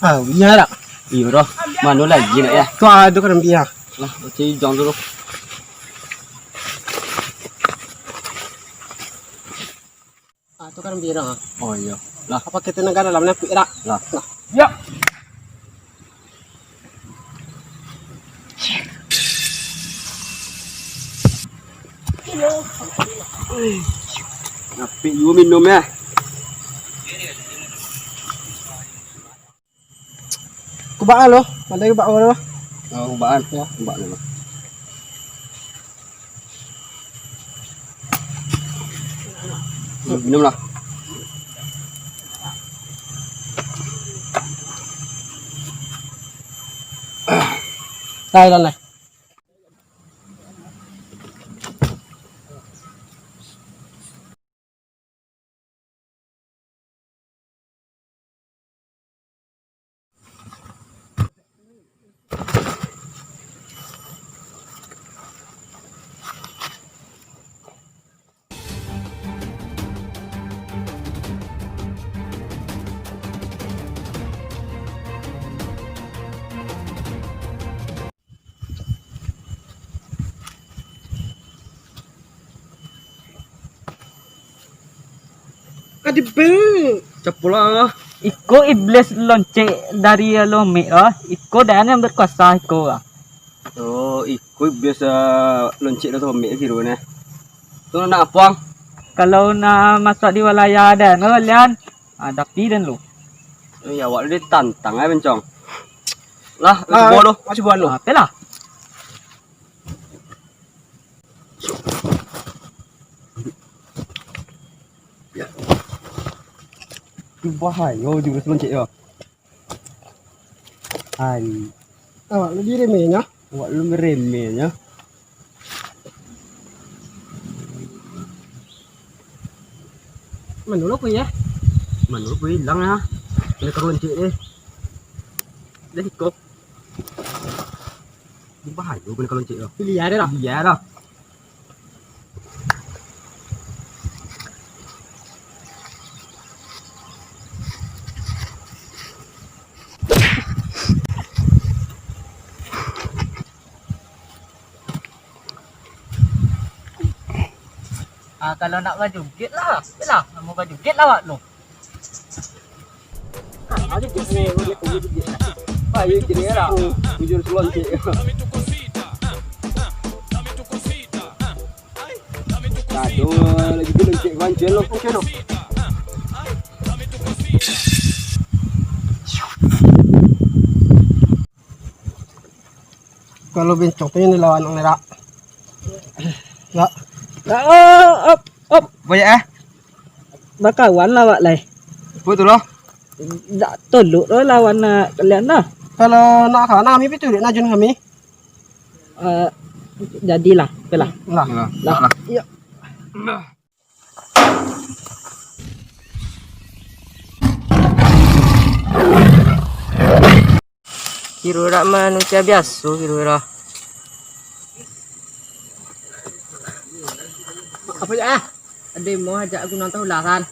Ah, biar tak? Iya dah. Mana lagi nak ya? Tu ada kan biar. Lah, cari jam dulu. Ah, tu kan biar ah. Oh iya. Lah, Apa kita negara dalam nak tak? lah. Ya. Napik you minum ya. Kubaan lo. Ada kubaan lo. Oh, ubaan ya, ubaan dulu. Minum lah. Đây lần này. Adi bel. Cepulah. Iko iblis lonceng dari lome Iko dan yang berkuasa Iko Oh, ikut biasa lonceng tu ambil kira ni. Tu nak apa? Kalau nak masuk di wilayah dan kalian ada dan lu. Ya, awak dia tantang bencong. Lah, buat lo. Masih buat lo. Apa lah? Bahaya juga lonceng ya. Hai. Awak lu diri menya. Awak lu meremehnya. Mana lo punya? Mana lu hilang ya? Ini kalau lonceng ni. Dah ikut. Bahaya juga kalau lonceng ya. Pilih ada lah. Iya dah. Kalau nak baju git lah. Yalah, mau baju git lah awak lu. Ada gitu ni. Bahaya jadi ya. Bujur lonceng. Aduh, lagi tu lonceng wancel lo. Okey lo. Kalau bencong tu ni lawan orang nerak. Ya. Op. Banyak eh? Bakawan lah awak lai. Betul loh. Tak tolok lah lawan kalian lah. Kalau nak kah, nak kami itu nak najun kami. Jadilah, yalah. Lah. Lah. Ya. Kira manusia biasa kira. Apa ya? Ada mau ajak aku nonton ulasan.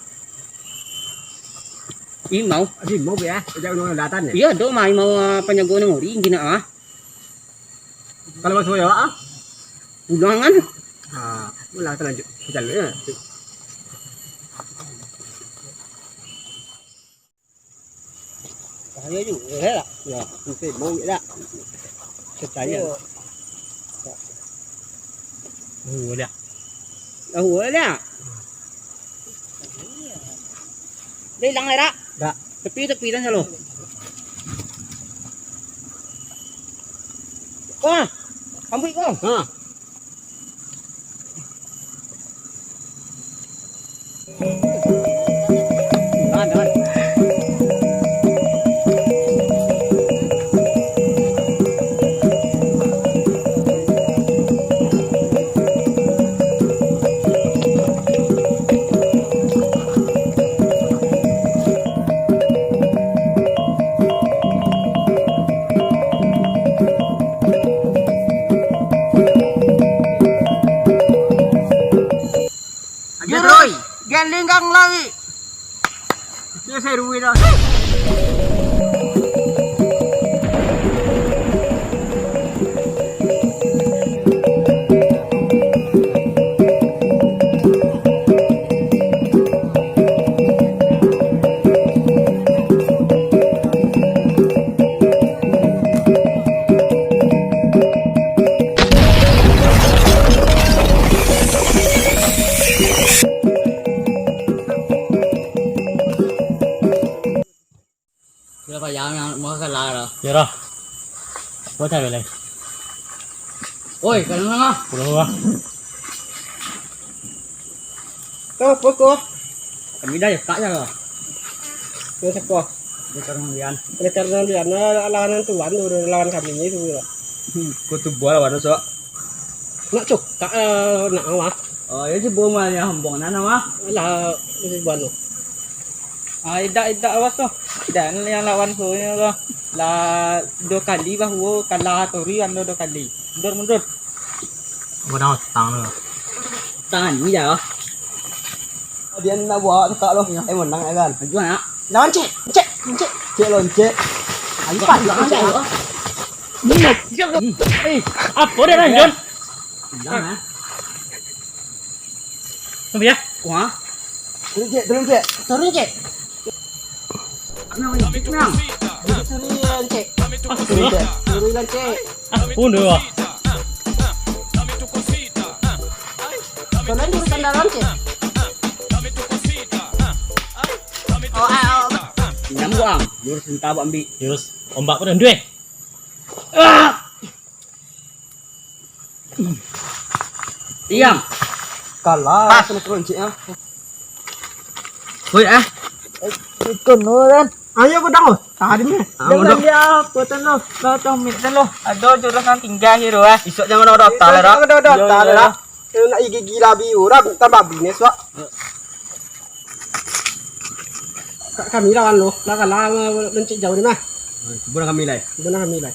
Mau? Ada mau ya? Ajak nonton ulasan ya? Iya, do mau penyago ng ori gina Kalau masuk ya, Ulangan. ulasan lanjut. Jalan ya. Bahaya juga lah. Ya, mesti mau ya. Percaya. Udah. Udah. Đây lăng này đó. Dạ. Tepi dan selalu. Wah, ambil kau. Ha. Ada. Galing kang lawi. Saya rugi dah. yang mau kalah lah. Ya dah. Buat apa lagi? Oi, kalau mana? Pulang lah. Tuh, pokok. Kami dah kak ya. Tuh sekolah. Di kemudian. Mereka lihat lawan tuan udah lawan kami ini tuh. Ko tu bola wano so. Nak cuk, kak nak awak. Oh, ya si boma ya hambong na nama. Lah mesti buat lo. Ah, ida awas tu. Dan yang lawan tu ni lah. Lah 2 kali bahu kalah tori ando 2 kali. Mundur. Buat apa? Tangan. Tangan ni dah. Dia nak buat tak lo. Menang kan. Jual nak. Lawan cek. Cek lonce. Alpan lah cek. Eh, apa dia lanjut? Jangan. Apa ya? Wah. Turun cek. Turun cek. Kenapa ni? Kenapa? Turun cek. Turun cek. Turun cek. Pun dua. Kalian jurusan dalam cek. Nyam guang. Jurus entah buat ambil. Terus ombak pun dua. Diam. Kalah sama lonce ah. Hoi ikut nuran. Ayo pedang lo. Tadi ni. Dengan dia putan lo. Lo tu mitan lo. Ada jurusan tinggal hero Isok jangan ada tak lah. Tak lah. Nak gila biura tambah bisnes wak. Kami lawan lo. Lah kalah lencik jauh ni mah. Bukan kami lah. Benar kami lah.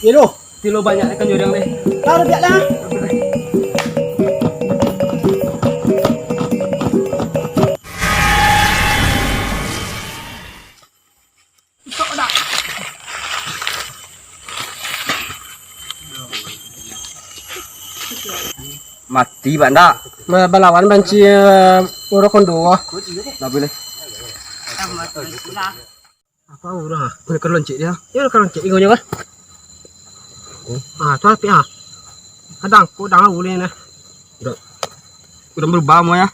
Itu. Tilo banyak kan jurang ni. Taruh biarlah. Mati banda. Balawan banci uro kondo. Tak boleh. Apa ura? Boleh kerloncik dia. Ya kerloncik ingonya kan. Ah, tu api ah. Kadang ko dang boleh na. Udah berubah mo ya.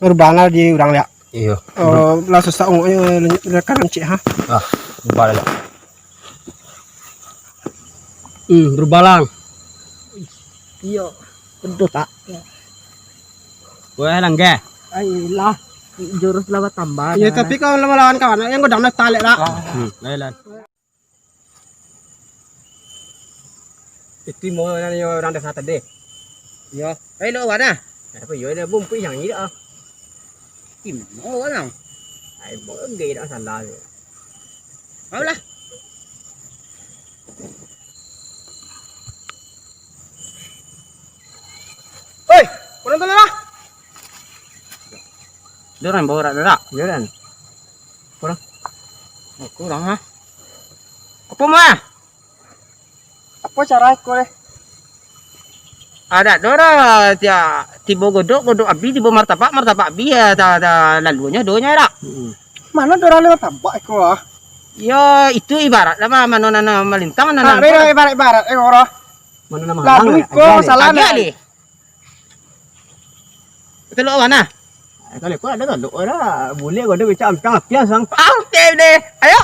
Berubah na di urang liat. Iya. Oh, la susah ungonya kerloncik ha. Ah, berubah lah. Berubah lang. Iya. Betul tak? Boleh langgar. Ayolah. Jurus lawat tambah. Ya tapi kalau lawan kawan yang godam nak talek lah. Lain. Itu mau yang orang dah tadi. Ya. Lo mana? Apa yo dia bumpu yang ini dah. Tim mau kan? Ai bo gay dah salah. Mau lah. Oi, kurang tu lah. Doran bawa rak. Jalan. Kurang ha. Apa mah? Apa cara kau le? Ada dora dia tiba godok abi tiba martabak abi ya lalunya donya rak. Mana orang lewat tambak kau ah? Ya itu ibarat nama manona melintang Nah, ibarat orang. Mana nama Lalu kau salah ni. Itu lo mana? Kalau kau ada kalau orang boleh kau ada bicara amcang apian sang. Okey deh. Ayo.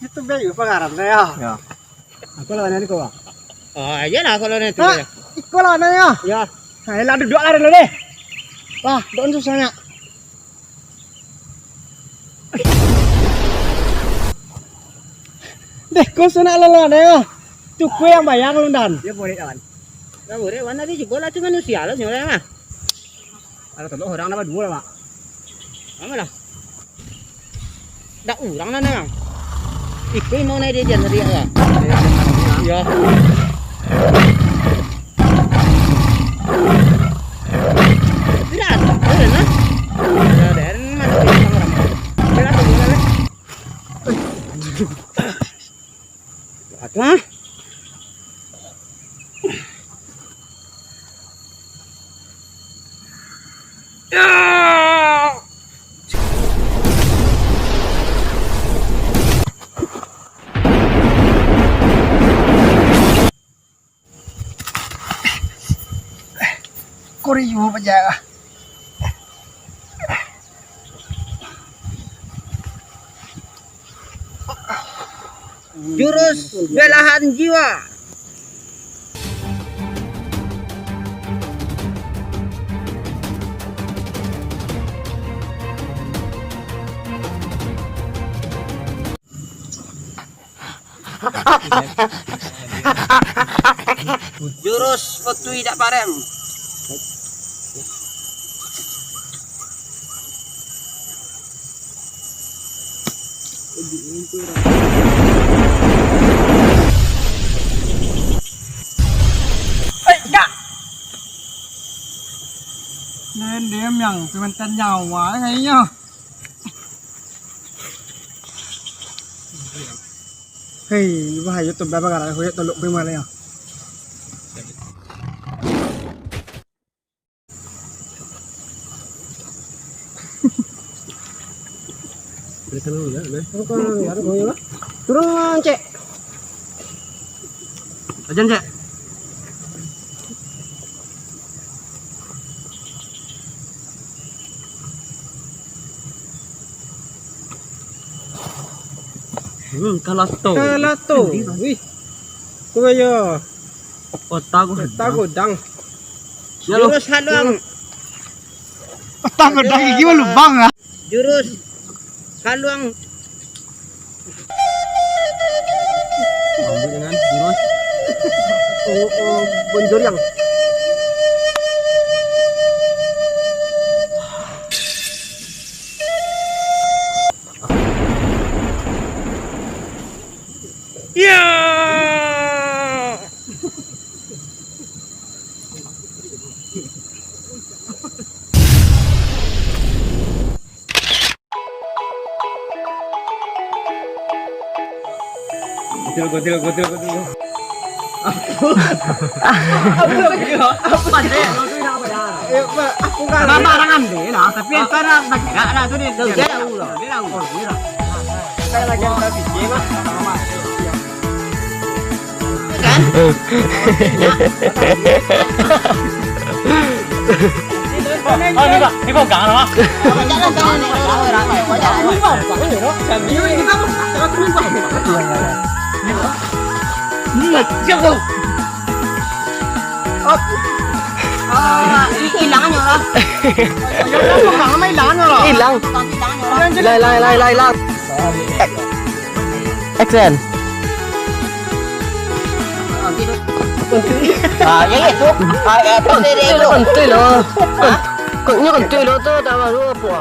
Itu bayu pengaran ya. Ya. Aku lawan ni kau. Oh, iyalah kalau nanti. Ikut lawan ya. Ya. Hai lah duduk lah dulu deh. Wah, don susahnya. Deh, kau sana lawan ya. Cukup yang bayang lundan. Dia boleh kawan. Ya boleh, mana dia bola tu manusia lah sebenarnya mah. Ada telur orang dapat dua lah, Pak. Mana lah? Dak urang na nang. Ikut mau naik dia jadi ya. Iya. Tidak ada, nah. Ada mana kamera. Tidak ada gimana? Ada. Ya. Kuriu penjaga. Jurus belahan jiwa. Jurus Petui Dak Parem. Nên đếm nhằng thì mình chân nhau quá ngay nhá. Hei, bahaya tu berapa kali aku lihat teluk bagaimana ya? Turun cek. Ajan cek. Kalah tu. Kalah tu. Wih. Kau ya. Otak Tahu dang. Ya lu. Jurus haluang. Otak udah gigi mah lubang ah. Jurus haluang. Ambil dengan jurus. Bonjoriang. Ya. Gotil. Apa deh? Aku kan. Mama orang ambil lah, tapi entar bagi lah tu dia. Dia dah. Saya lagi ada biji mah. Oh, ni kau gang lah. Hilang. Lai. Action. Yang itu. Itu Konti lo. Kok ni konti lo tu dah baru apa?